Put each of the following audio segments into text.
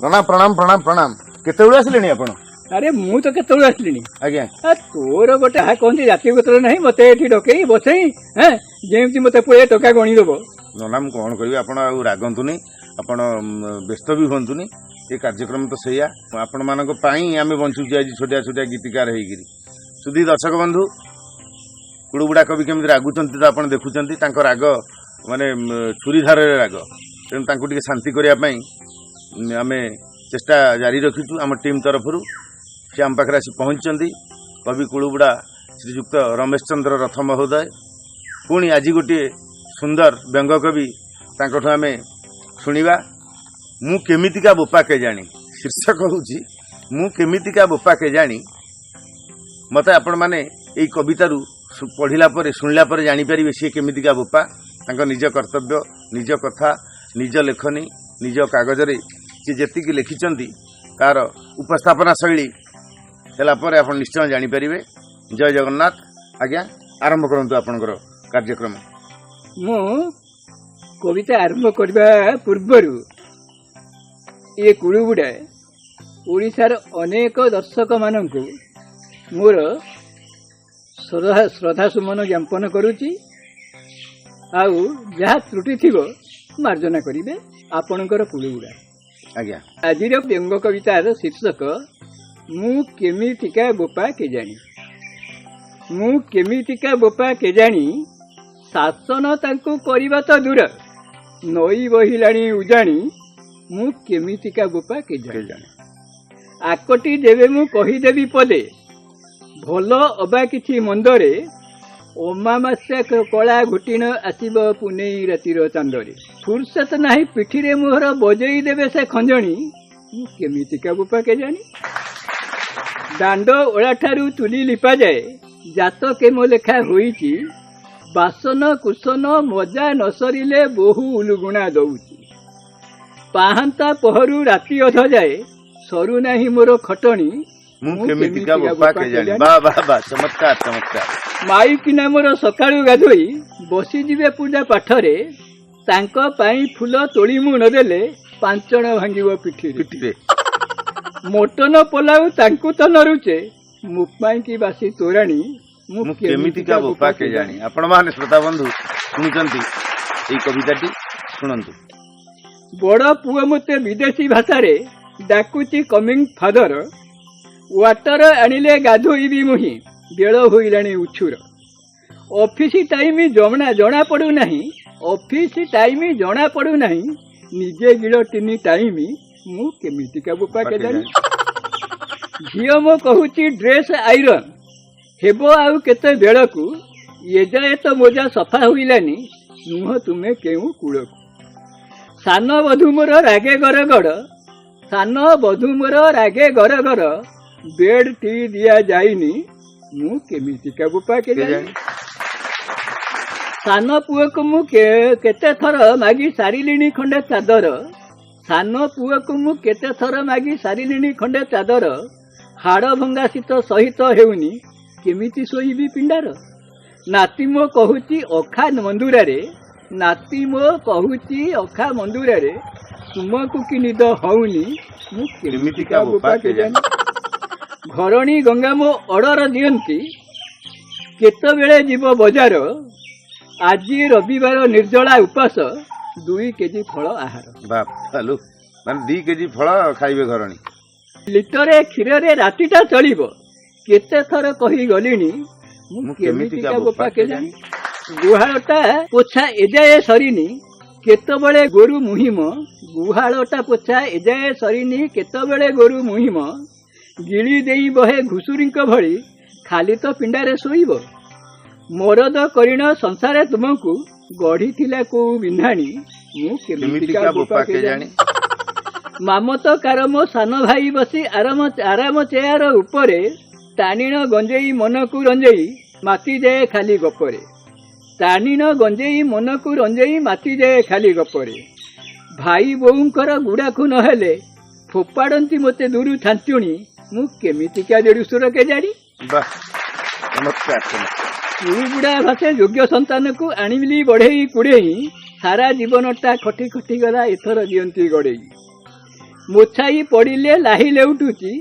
नना प्रणाम प्रणाम प्रणाम केतेबेले आसिलेनी आपण अरे मु तो केतळू आसलिनी आज्ञा तोर गोटे कहते जातीय गोत्र नहीं मत ये डकई बसई जमी मत पुए टका गणी देव नना मु कौन करी आपण रागंतुनी आपण व्यस्त भी हुंतुनी ये कार्यक्रम तो सैया आपण मानक पाई आमे बंचुची आज छोटिया छोटिया गीतिकार हेगिरी सुधी दर्शक बंधु कुड़ुबुड़ा कवि केमि रागुचंती तो आपण देखुचंती तांको राग माने छुरीधार राग तेणु तांको टिके शांति करिया पई आमे चेष्टा जारी रखिचु आम टीम तरफ से आम पाखे आसी पहुंचती कवि कुड़ुबुड़ा श्रीजुक्त रमेश चंद्र रथ महोदय पुणी आज गोटे सुंदर व्यंग कवि तांकठु आमे शुणिबा मु केमितिका बोपा के जानी शीर्षक होउची मु केमितिका बोपा के जानी मते आपण माने एई कवितारू पढ़िला परे शुणिला परे जानि परिबे से केमितिका बोपा तांको निज कर्तव्य निज कथा निज लेखनी निज कागजरे से जेतिकी लिखिचंती तार उपस्थापना शैली हेला परे आपण निश्चय जानि परिबे। जय जगन्नाथ। आज्ञा आरंभ करंतु आपनकर कार्यक्रम। मु कविता आरंभ करबा पूर्वरु ये कुड़ुबुड़ा ओडिशार अनेक दर्शक मानकु मोर श्रद्धा सुमन ज्ञापन करुची आउ जहाँ त्रुटि थिबो मार्जना करिवे आपणकर कुड़ुबुड़ा। आज्ञा आज व्यंग कवितार शीर्षक मु केमितिका बोपा के जानी। मु केमितिका बोपा के जानी शासन तांकु करिबा तो दूर नई बहिलाणी उजाणी मु केमितिका बोपा के जानी। आकटी देवे मु कहीदेवी पदे भल अबा किछि मंदरे अमावास्या कला घुटिन आसिब पुनेई रातिर चांदरे फुर्सत नाही पिठिरे मुहर बजेई देवे से खंजणी मु केमितिका बोपा के जानी। दांड ओळा ठारू तुली लिपा जाए जात केमो लेखा होईची बासन कुसन मजा न सरिले बहु उलुगुणा दउची पाहांता पहरू राति अध जाए सरू नाही मोर खटणी मु केमितिका बोपा के जानी। वाह वाह वाह चमत्कार चमत्कार। माई किना मोर सकाळु गाधोई बसी जिवे पूजा पाठरे तांको पाई फूल तोली मु न देले पांचण भांगिबो पिठिरे मोटन पोलाउ तांकु तो न रुचे मुपाई की बासी तोराणी मु केमितिका बोपा के जानी। आपण माने श्रोता बंधु सुनुचंती एई कविताटी सुनंतु। बड़ पुओ मते विदेशी भाषारे डाकुची कमिंग फादर वाटर आनिले गाधोईबी मुही बेल होइलाणी उछुर ऑफिस टाइम जना पड़ू नाही ऑफिस टाइम जना पड़ू नाही निजे गिल तीन टाइम मु केमितिका बोपा के जानी। झियो मो कहूची ड्रेस आयरन हेबो आउ केते बेलकू ये जाए तो मोजा सफा होइलानी नुह तुमे केउ कूलकू सान बधू मोर रागे गरगड़ सान बधू मोर रागे गरगड़ बेड टी दिया जाइनी मु केमितिका बोपा के जानी। सान पुओ को मु केते थर मागी सारिलिणी खंडे चादर सान पुओ को मु केते थर मागी सारिलिणी खंडे चादर हाड़ भंगा शीत सहित हेउनी केमिति सोईबी पिंडार नाती मो कहूची अखा मंदुरारे नाती मो कहूची अखा मंदुरारे तुमको कि निद हौनी मु केमितिका बोपा के जानी। घरणी गंगा मो ऑर्डर दियंती केतबेले जीव बजार आज रविवार निर्जला उपास 2 केजी फल आहार बापालु माने 2 केजी फल खाइबे घरणी लिटरे क्षीर रे रातिटा चलिबो केते थर कही गलिनी मु केमितिका बोपा के जानी। गुहाळटा पोछा एजाए सरिनी केतबेले गोरु मुहिम गुहाळटा पोछा एजाए सरिनी केतबेले गोरु मुहिम गिली देई बहे घुसुरींक भली खाली तो पिंडारे सोईब मरद करिण संसारे तुमको गढ़ी थिला को बिन्हाणी मु केमितिका बोपा के जानी। मामत कारमो सान भाई बसी आराम चेयर उपरे टाणीण गंजेई मन को रंजेई माती जाए खाली गपरे टाणीण गंजेई मन को रंजेई माती जाए खाली गपरे भाई बोऊंकर गुड़ाखु नहेले फोपाड़ती मते दूर छांचुणी मु केमितिका देड़ुसुर के जानी। कुड़ुबुड़ा भाषे योग्य संतान को आनिली बढ़ेई कुड़ेई सारा जीवनटा खटी खटी गला एथर दियंती गड़ेई ମୋଛାଇ ପଡ଼ିଲେ ଲାହି ଲେଉଟୁଛି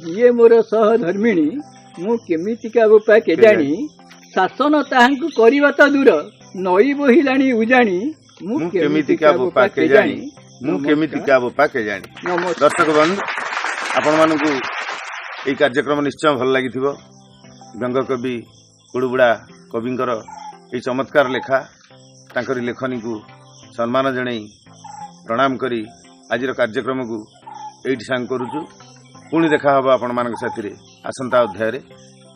ଯିଏ ମୋର ସହଧର୍ମିଣୀ ମୁଁ କେମିତିକା ବୋପା କେଜାଣି ଶାସନ ତାହାଙ୍କୁ କରିବା ତ ଦୂର ନଈ ବୋହିଲାଣି ଉଜାଣି ମୁଁ କେମିତିକା ବୋପା କେଜାଣି ମୁଁ କେମିତିକା ବୋପା କେଜାଣି। ଦର୍ଶକ ବନ୍ଧୁ ଆପଣମାନଙ୍କୁ ଏହି କାର୍ଯ୍ୟକ୍ରମ ନିଶ୍ଚୟ ଭଲ ଲାଗିଥିବ। ବ୍ୟଙ୍ଗ କବି କୁଡ଼ୁବୁଡ଼ା କବିଙ୍କର ଏହି ଚମତ୍କାର ଲେଖା ତାଙ୍କରି ଲେଖନୀକୁ ସମ୍ମାନ ଜଣାଇ ପ୍ରଣାମ କରି ଆଜିର କାର୍ଯ୍ୟକ୍ରମକୁ ଏଇଠି ସାଙ୍ଗ କରୁଛୁ। ପୁଣି ଦେଖା ହେବ ଆପଣମାନଙ୍କ ସାଥିରେ ଆସନ୍ତା ଅଧ୍ୟାୟରେ।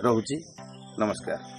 ରହୁଛି ନମସ୍କାର।